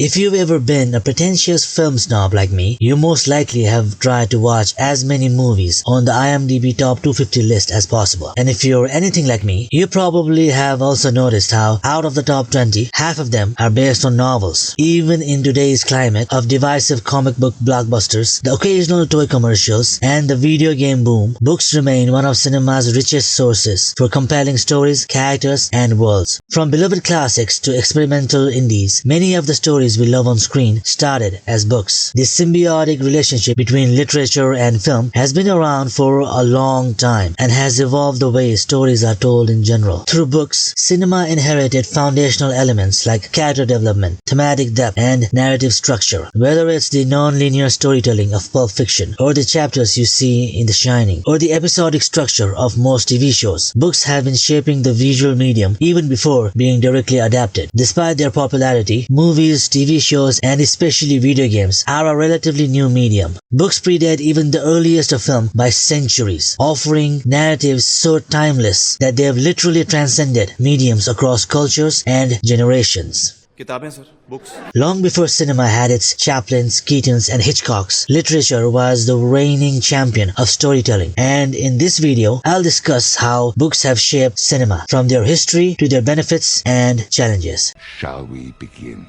If you've ever been a pretentious film snob like me, you most likely have tried to watch as many movies on the IMDb Top 250 list as possible. And if you're anything like me, you probably have also noticed how out of the top 20, half of them are based on novels. Even in today's climate of divisive comic book blockbusters, the occasional toy commercials, and the video game boom, books remain one of cinema's richest sources for compelling stories, characters, and worlds. From beloved classics to experimental indies, many of the stories we love on screen started as books. This symbiotic relationship between literature and film has been around for a long time and has evolved the way stories are told in general. Through books, cinema inherited foundational elements like character development, thematic depth, and narrative structure. Whether it's the non-linear storytelling of Pulp Fiction, or the chapters you see in The Shining, or the episodic structure of most TV shows, books have been shaping the visual medium even before being directly adapted. Despite their popularity, movies, TV shows, and especially video games are a relatively new medium. Books predate even the earliest of film by centuries, offering narratives so timeless that they have literally transcended mediums across cultures and generations. किताबें sir, books. Long before cinema had its Chaplins, Keatens, and Hitchcocks, literature was the reigning champion of storytelling. And in this video, I'll discuss how books have shaped cinema, from their history to their benefits and challenges. Shall we begin?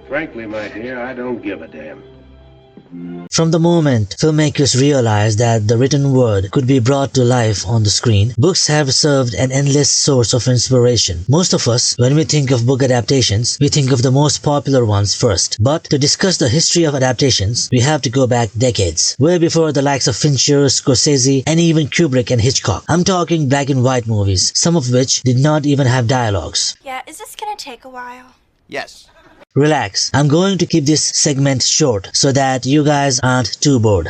Frankly, my dear, I don't give a damn. From the moment filmmakers realized that the written word could be brought to life on the screen, books have served an endless source of inspiration. Most of us, when we think of book adaptations, we think of the most popular ones first. But to discuss the history of adaptations, we have to go back decades, way before the likes of Fincher, Scorsese, and even Kubrick and Hitchcock. I'm talking black and white movies, some of which did not even have dialogues. Yeah, is this gonna take a while? Yes. Relax, I'm going to keep this segment short so that you guys aren't too bored.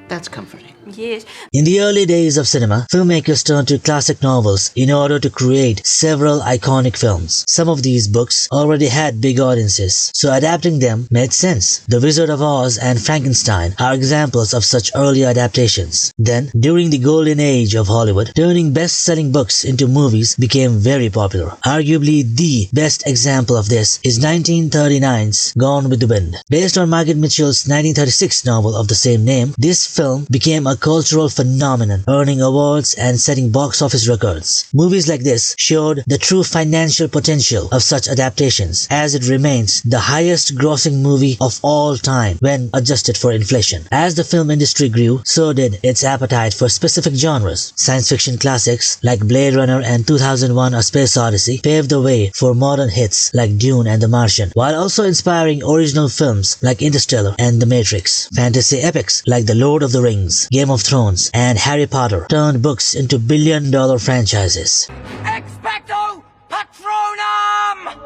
That's comforting. Yes. In the early days of cinema, filmmakers turned to classic novels in order to create several iconic films. Some of these books already had big audiences, so adapting them made sense. The Wizard of Oz and Frankenstein are examples of such early adaptations. Then, during the golden age of Hollywood, turning best-selling books into movies became very popular. Arguably the best example of this is 1939's Gone with the Wind. Based on Margaret Mitchell's 1936 novel of the same name, this film became a cultural phenomenon, earning awards and setting box office records. Movies like this showed the true financial potential of such adaptations, as it remains the highest grossing movie of all time when adjusted for inflation. As the film industry grew, so did its appetite for specific genres. Science fiction classics like Blade Runner and 2001: A Space Odyssey paved the way for modern hits like Dune and The Martian, while also inspiring original films like Interstellar and The Matrix. Fantasy epics like The Lord of the Rings, Game of Thrones, and Harry Potter turned books into billion-dollar franchises. Expecto Patronum!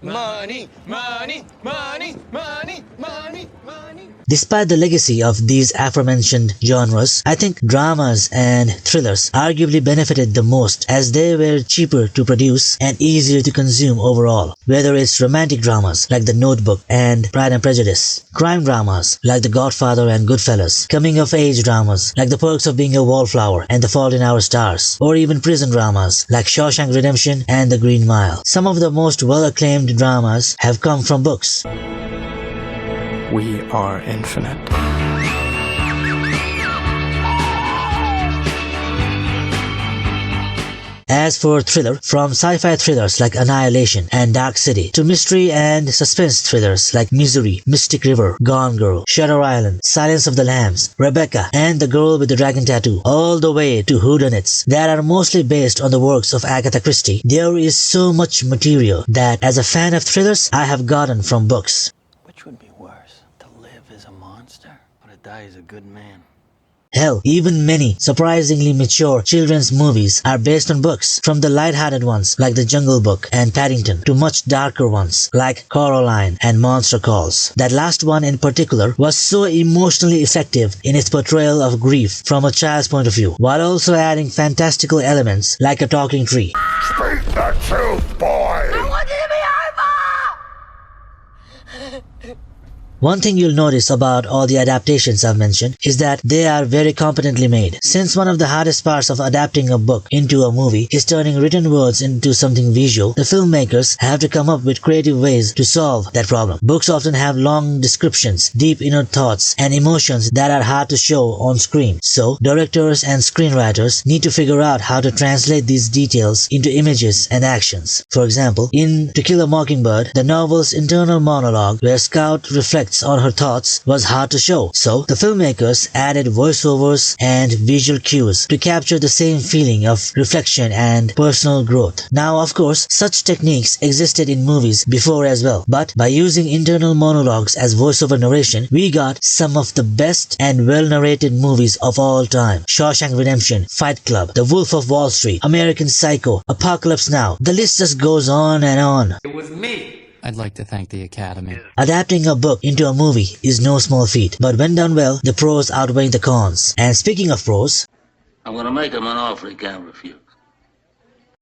Money, money, money, money, money, money. Despite the legacy of these aforementioned genres, I think dramas and thrillers arguably benefited the most as they were cheaper to produce and easier to consume overall. Whether it's romantic dramas like The Notebook and Pride and Prejudice, crime dramas like The Godfather and Goodfellas, coming-of-age dramas like The Perks of Being a Wallflower and The Fault in Our Stars, or even prison dramas like Shawshank Redemption and The Green Mile. Some of the most well-acclaimed dramas have come from books. We are infinite. As for thriller, from sci-fi thrillers like Annihilation and Dark City to mystery and suspense thrillers like Misery, Mystic River, Gone Girl, Shutter Island, Silence of the Lambs, Rebecca, and The Girl with the Dragon Tattoo, all the way to whodunits that are mostly based on the works of Agatha Christie, there is so much material that, as a fan of thrillers, I have gotten from books. Which would be worse, to live as a monster or to die as a good man? Hell, even many surprisingly mature children's movies are based on books, from the light-hearted ones like The Jungle Book and Paddington to much darker ones like Coraline and Monster Calls. That last one in particular was so emotionally effective in its portrayal of grief from a child's point of view, while also adding fantastical elements like a talking tree. Speak the truth, boy! I want you to be over! One thing you'll notice about all the adaptations I've mentioned is that they are very competently made. Since one of the hardest parts of adapting a book into a movie is turning written words into something visual, the filmmakers have to come up with creative ways to solve that problem. Books often have long descriptions, deep inner thoughts, and emotions that are hard to show on screen. So, directors and screenwriters need to figure out how to translate these details into images and actions. For example, in To Kill a Mockingbird, the novel's internal monologue where Scout reflects on her thoughts was hard to show. So, the filmmakers added voiceovers and visual cues to capture the same feeling of reflection and personal growth. Now, of course, such techniques existed in movies before as well, but by using internal monologues as voiceover narration, we got some of the best and well-narrated movies of all time. Shawshank Redemption, Fight Club, The Wolf of Wall Street, American Psycho, Apocalypse Now. The list just goes on and on. It was me. I'd like to thank the Academy. Adapting a book into a movie is no small feat, but when done well, the pros outweigh the cons. And speaking of pros, I'm gonna make him an offer he can't refuse.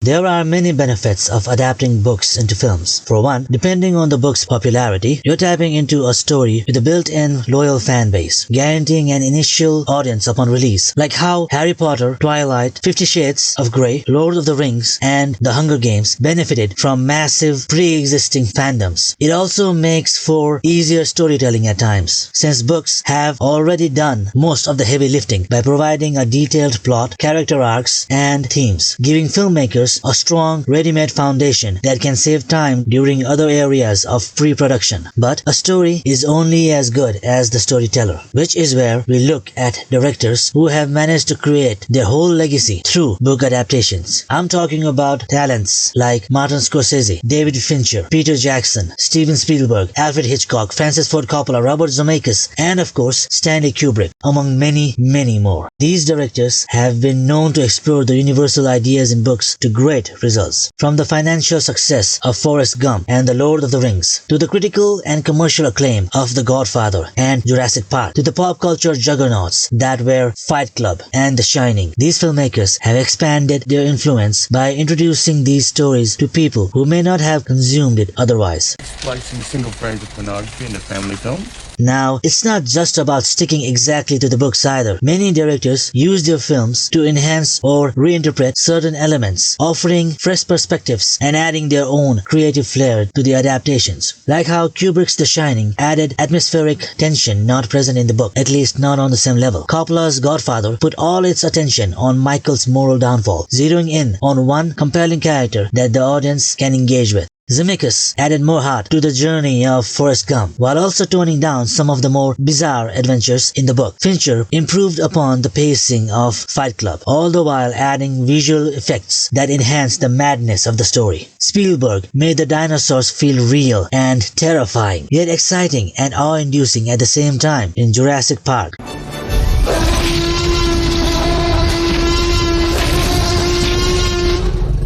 there are many benefits of adapting books into films. For one, depending on the book's popularity, you're tapping into a story with a built-in loyal fan base, guaranteeing an initial audience upon release, like how Harry Potter, Twilight, 50 Shades of Grey, Lord of the Rings, and The Hunger Games benefited from massive pre-existing fandoms. It also makes for easier storytelling at times, since books have already done most of the heavy lifting by providing a detailed plot, character arcs, and themes, giving filmmakers a strong, ready-made foundation that can save time during other areas of pre-production. But a story is only as good as the storyteller, which is where we look at directors who have managed to create their whole legacy through book adaptations. I'm talking about talents like Martin Scorsese, David Fincher, Peter Jackson, Steven Spielberg, Alfred Hitchcock, Francis Ford Coppola, Robert Zemeckis, and of course Stanley Kubrick, among many, many more. These directors have been known to explore the universal ideas in books to great results. From the financial success of Forrest Gump and The Lord of the Rings, to the critical and commercial acclaim of The Godfather and Jurassic Park, to the pop culture juggernauts that were Fight Club and The Shining, these filmmakers have expanded their influence by introducing these stories to people who may not have consumed it otherwise. Splicing single frames of pornography into family films. Now, it's not just about sticking exactly to the books either. Many directors use their films to enhance or reinterpret certain elements, offering fresh perspectives and adding their own creative flair to the adaptations. Like how Kubrick's The Shining added atmospheric tension not present in the book, at least not on the same level. Coppola's Godfather put all its attention on Michael's moral downfall, zeroing in on one compelling character that the audience can engage with. Zemeckis added more heart to the journey of Forrest Gump, while also toning down some of the more bizarre adventures in the book. Fincher improved upon the pacing of Fight Club, all the while adding visual effects that enhanced the madness of the story. Spielberg made the dinosaurs feel real and terrifying, yet exciting and awe-inducing at the same time in Jurassic Park.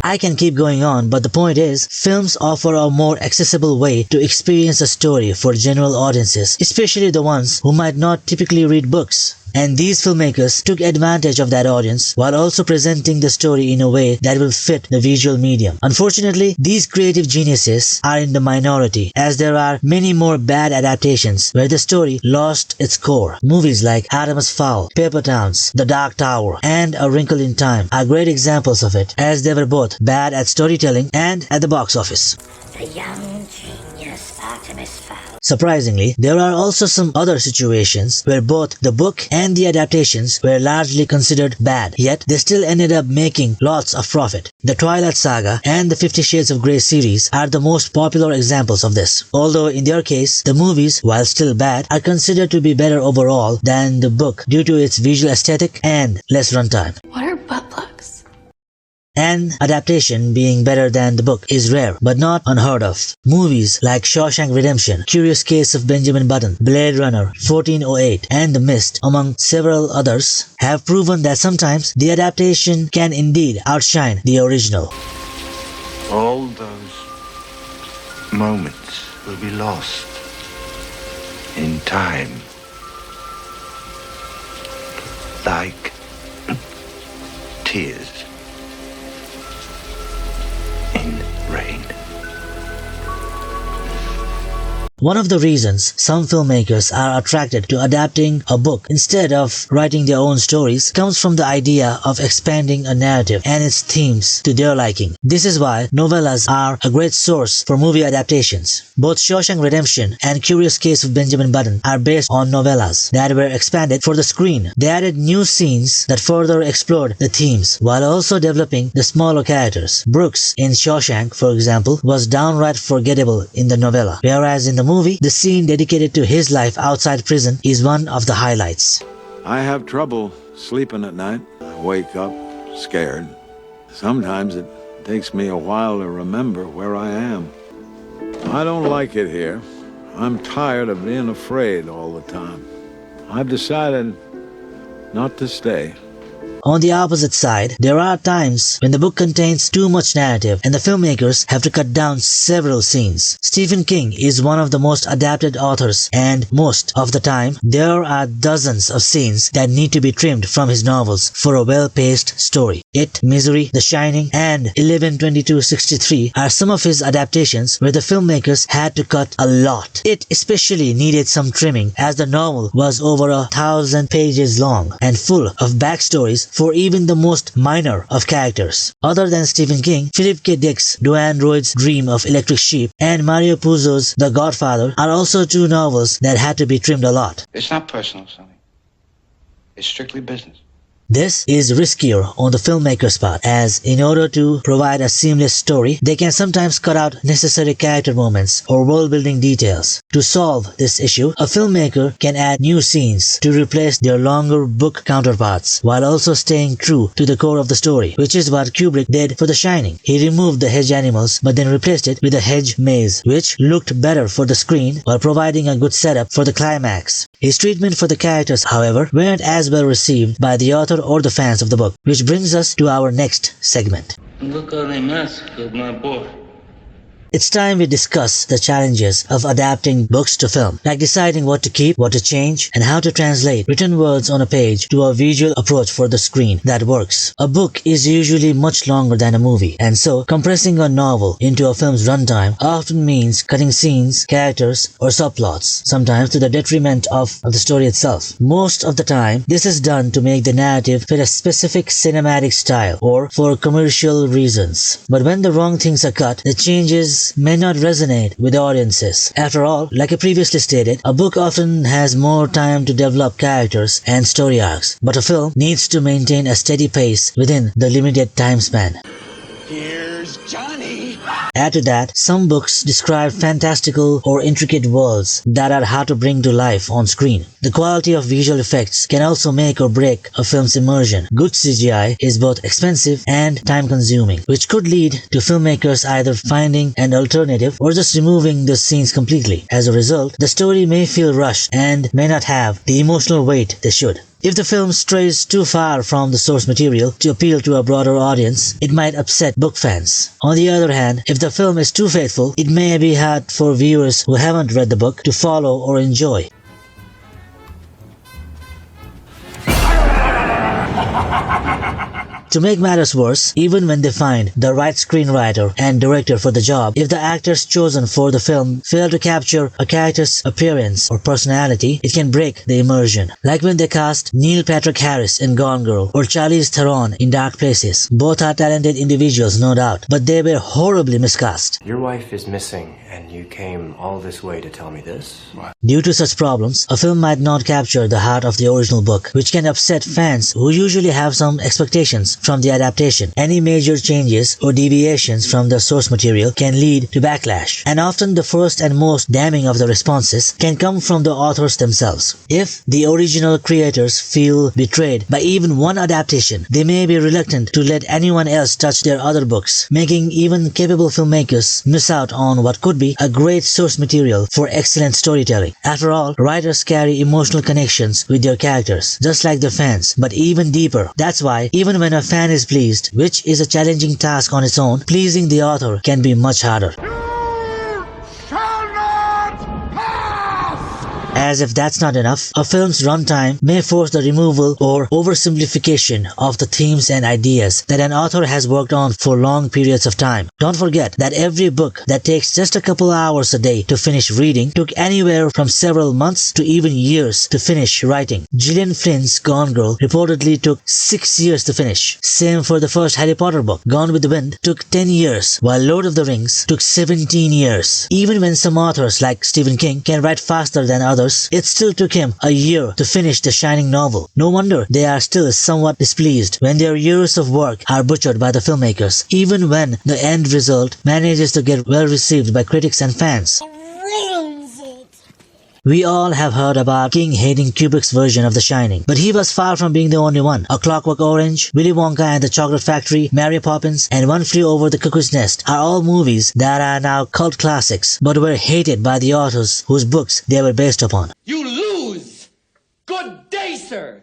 I can keep going on, but the point is, films offer a more accessible way to experience a story for general audiences, especially the ones who might not typically read books. And these filmmakers took advantage of that audience while also presenting the story in a way that will fit the visual medium. Unfortunately, these creative geniuses are in the minority, as there are many more bad adaptations where the story lost its core. Movies like Artemis Fowl, Paper Towns, The Dark Tower, and A Wrinkle in Time are great examples of it, as they were both bad at storytelling and at the box office. The young genius Artemis Fowl. Surprisingly, there are also some other situations where both the book and the adaptations were largely considered bad, yet they still ended up making lots of profit. The Twilight Saga and the 50 Shades of Grey series are the most popular examples of this, although in their case, the movies, while still bad, are considered to be better overall than the book due to its visual aesthetic and less runtime. What are butt plugs? An adaptation being better than the book is rare, but not unheard of. Movies like Shawshank Redemption, Curious Case of Benjamin Button, Blade Runner, 1408, and The Mist, among several others, have proven that sometimes the adaptation can indeed outshine the original. All those moments will be lost in time. Like tears in rain. One of the reasons some filmmakers are attracted to adapting a book instead of writing their own stories comes from the idea of expanding a narrative and its themes to their liking. This is why novellas are a great source for movie adaptations. Both Shawshank Redemption and Curious Case of Benjamin Button are based on novellas that were expanded for the screen. They added new scenes that further explored the themes while also developing the smaller characters. Brooks in Shawshank, for example, was downright forgettable in the novella, whereas in the movie, the scene dedicated to his life outside prison is one of the highlights. I have trouble sleeping at night. I wake up scared. Sometimes it takes me a while to remember where I am. I don't like it here. I'm tired of being afraid all the time. I've decided not to stay. On the opposite side, there are times when the book contains too much narrative and the filmmakers have to cut down several scenes. Stephen King is one of the most adapted authors, and most of the time, there are dozens of scenes that need to be trimmed from his novels for a well-paced story. It, Misery, The Shining, and 11/22/63 are some of his adaptations where the filmmakers had to cut a lot. It especially needed some trimming as the novel was over 1,000 pages long and full of backstories for even the most minor of characters. Other than Stephen King, Philip K. Dick's Do Androids Dream of Electric Sheep and Mario Puzo's The Godfather are also two novels that had to be trimmed a lot. It's not personal, Sonny. It's strictly business. This is riskier on the filmmaker's part, as in order to provide a seamless story, they can sometimes cut out necessary character moments or world-building details. To solve this issue, a filmmaker can add new scenes to replace their longer book counterparts, while also staying true to the core of the story, which is what Kubrick did for The Shining. He removed the hedge animals but then replaced it with a hedge maze, which looked better for the screen while providing a good setup for the climax. His treatment for the characters, however, weren't as well received by the author or the fans of the book, which brings us to our next segment. Look how they massacred my boy. It's time we discuss the challenges of adapting books to film, like deciding what to keep, what to change, and how to translate written words on a page to a visual approach for the screen that works. A book is usually much longer than a movie, and so compressing a novel into a film's runtime often means cutting scenes, characters, or subplots, sometimes to the detriment of the story itself. Most of the time, this is done to make the narrative fit a specific cinematic style or for commercial reasons. But when the wrong things are cut, the changes may not resonate with audiences. After all, like I previously stated, a book often has more time to develop characters and story arcs, but a film needs to maintain a steady pace within the limited time span. Here's Johnny. Add to that, some books describe fantastical or intricate worlds that are hard to bring to life on screen. The quality of visual effects can also make or break a film's immersion. Good CGI is both expensive and time-consuming, which could lead to filmmakers either finding an alternative or just removing the scenes completely. As a result, the story may feel rushed and may not have the emotional weight they should. If the film strays too far from the source material to appeal to a broader audience, it might upset book fans. On the other hand, if the film is too faithful, it may be hard for viewers who haven't read the book to follow or enjoy. To make matters worse, even when they find the right screenwriter and director for the job, if the actors chosen for the film fail to capture a character's appearance or personality, it can break the immersion. Like when they cast Neil Patrick Harris in Gone Girl or Charlize Theron in Dark Places. Both are talented individuals, no doubt, but they were horribly miscast. Your wife is missing, and you came all this way to tell me this? What? Due to such problems, a film might not capture the heart of the original book, which can upset fans who usually have some expectations from the adaptation. Any major changes or deviations from the source material can lead to backlash, and often the first and most damning of the responses can come from the authors themselves. If the original creators feel betrayed by even one adaptation, they may be reluctant to let anyone else touch their other books, making even capable filmmakers miss out on what could be a great source material for excellent storytelling. After all, writers carry emotional connections with their characters, just like their fans, but even deeper. That's why, even when a fan is pleased, which is a challenging task on its own, pleasing the author can be much harder. As if that's not enough, a film's runtime may force the removal or oversimplification of the themes and ideas that an author has worked on for long periods of time. Don't forget that every book that takes just a couple hours a day to finish reading took anywhere from several months to even years to finish writing. Gillian Flynn's Gone Girl reportedly took 6 years to finish. Same for the first Harry Potter book. Gone with the Wind took 10 years, while Lord of the Rings took 17 years. Even when some authors like Stephen King can write faster than others, it still took him a year to finish the Shining novel. No wonder they are still somewhat displeased when their years of work are butchered by the filmmakers, even when the end result manages to get well received by critics and fans. We all have heard about King hating Kubrick's version of The Shining, but he was far from being the only one. A Clockwork Orange, Willy Wonka and the Chocolate Factory, Mary Poppins, and One Flew Over the Cuckoo's Nest are all movies that are now cult classics, but were hated by the authors whose books they were based upon. You lose! Good day, sir!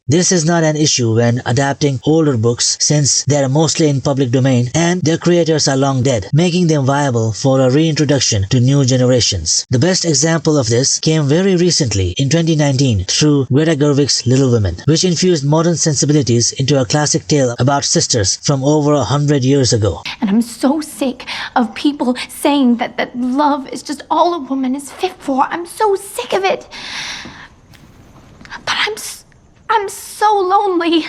This is not an issue when adapting older books since they are mostly in public domain and their creators are long dead, making them viable for a reintroduction to new generations. The best example of this came very recently in 2019 through Greta Gerwig's Little Women, which infused modern sensibilities into a classic tale about sisters from over 100 years ago. And I'm so sick of people saying that love is just all a woman is fit for. I'm so sick of it. But I'm so lonely.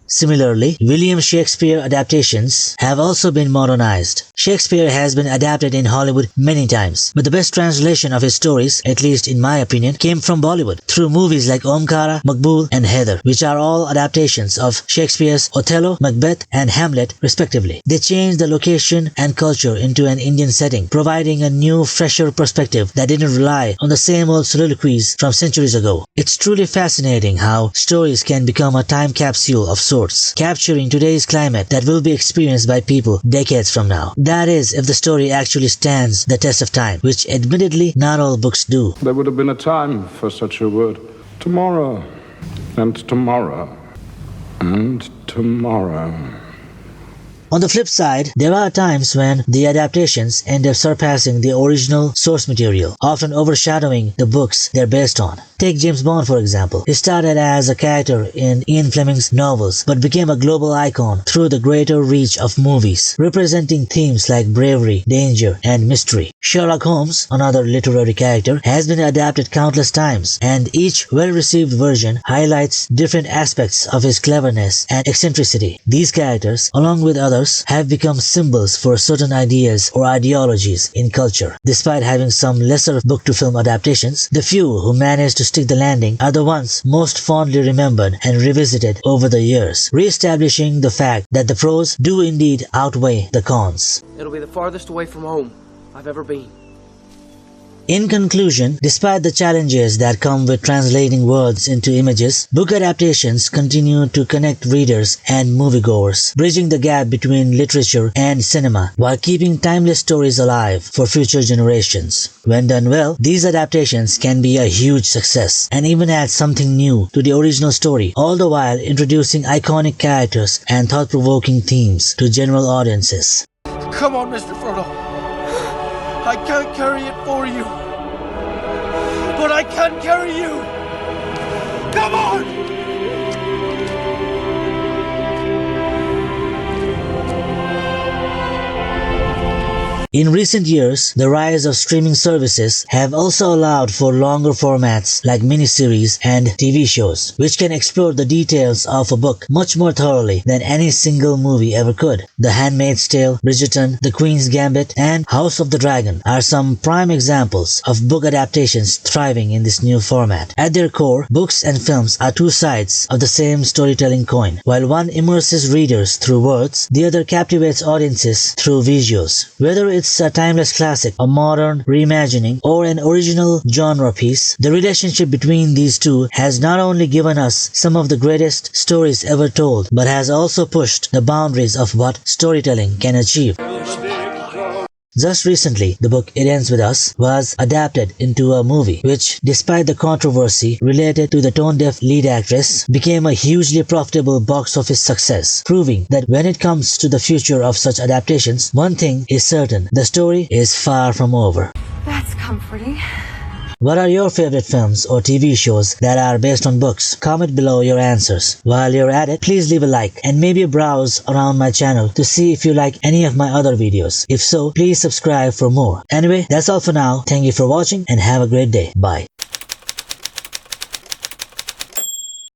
Similarly, William Shakespeare adaptations have also been modernized. Shakespeare has been adapted in Hollywood many times, but the best translation of his stories, at least in my opinion, came from Bollywood, through movies like Omkara, Maqbool and Heather, which are all adaptations of Shakespeare's Othello, Macbeth and Hamlet respectively. They changed the location and culture into an Indian setting, providing a new, fresher perspective that didn't rely on the same old soliloquies from centuries ago. It's truly fascinating how stories can become a time capsule of sorts, capturing today's climate that will be experienced by people decades from now. That is, if the story actually stands the test of time, which admittedly not all books do. There would have been a time for such a word. Tomorrow, and tomorrow, and tomorrow. On the flip side, there are times when the adaptations end up surpassing the original source material, often overshadowing the books they're based on. Take James Bond for example. He started as a character in Ian Fleming's novels, but became a global icon through the greater reach of movies, representing themes like bravery, danger, and mystery. Sherlock Holmes, another literary character, has been adapted countless times, and each well-received version highlights different aspects of his cleverness and eccentricity. These characters, along with others, have become symbols for certain ideas or ideologies in culture. Despite having some lesser book-to-film adaptations, the few who managed to stick the landing are the ones most fondly remembered and revisited over the years, re-establishing the fact that the pros do indeed outweigh the cons. It'll be the farthest away from home I've ever been. In conclusion, despite the challenges that come with translating words into images, book adaptations continue to connect readers and moviegoers, bridging the gap between literature and cinema while keeping timeless stories alive for future generations. When done well, these adaptations can be a huge success and even add something new to the original story, all the while introducing iconic characters and thought-provoking themes to general audiences. Come on, Mr. Frodo. I can't carry it for you, but I can carry you. Come on! In recent years, the rise of streaming services have also allowed for longer formats like miniseries and TV shows, which can explore the details of a book much more thoroughly than any single movie ever could. The Handmaid's Tale, Bridgerton, The Queen's Gambit, and House of the Dragon are some prime examples of book adaptations thriving in this new format. At their core, books and films are two sides of the same storytelling coin. While one immerses readers through words, the other captivates audiences through visuals. Whether it's a timeless classic, a modern reimagining, or an original genre piece, the relationship between these two has not only given us some of the greatest stories ever told, but has also pushed the boundaries of what storytelling can achieve. Just recently, the book It Ends With Us was adapted into a movie, which, despite the controversy related to the tone-deaf lead actress, became a hugely profitable box office success, proving that when it comes to the future of such adaptations, one thing is certain: the story is far from over. That's comforting. What are your favorite films or TV shows that are based on books? Comment below your answers. While you're at it, please leave a like and maybe browse around my channel to see if you like any of my other videos. If so, please subscribe for more. Anyway, that's all for now. Thank you for watching and have a great day. Bye.